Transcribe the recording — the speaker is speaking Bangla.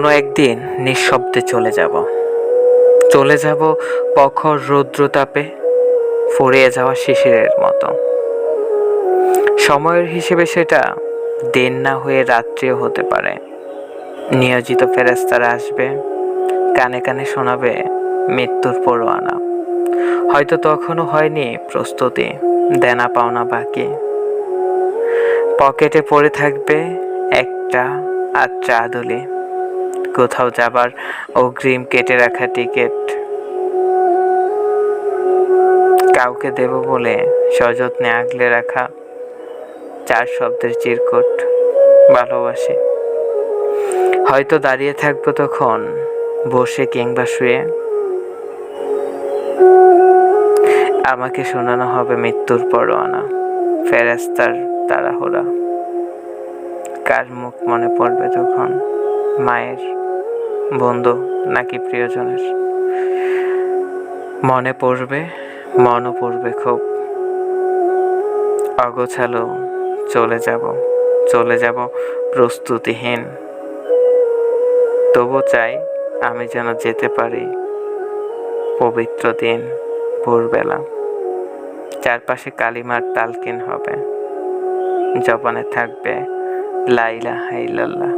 কোনো একদিন নিঃশব্দে চলে যাব প্রখর রৌদ্রতাপে, ফুরিয়ে যাওয়া শিশিরের মতো। সময়ের হিসেবে সেটা দিন না হয়ে রাত্রিও হতে পারে। নিয়োজিত ফেরেশতারা আসবে, কানে কানে শোনাবে মৃত্যুর পরোয়ানা। হয়তো তখনও হয়নি প্রস্তুতি, দেনা পাওনা বাকি। পকেটে পড়ে থাকবে একটা আচ্ছা আদুলি, কোথাও যাবার অগ্রিম কেটে রাখা টিকিট, কাউকে দেব বলে সযত্নে আগলে রাখা 4 শব্দের চিরকুট, ভালোবাসি। হয়তো দাঁড়িয়ে থাকবো তখন, বসে কিংবা শুয়ে। আমাকে শোনানো হবে মৃত্যুর পরোয়ানা, ফেরেশতার তাড়াহুড়া। কার মুখ মনে পড়বে তখন, মায়ের, বন্ধু নাকি প্রিয়জনের? মনে পড়বে, মনও পড়বে খুব। অগোছালো চলে যাব প্রস্তুতিহীন। তবু চাই আমি যেন যেতে পারি পবিত্র দিন, ভোরবেলা। চারপাশে কালিমার তালকিন হবে, জবানে থাকবে লা ইলাহা ইল্লাল্লাহ।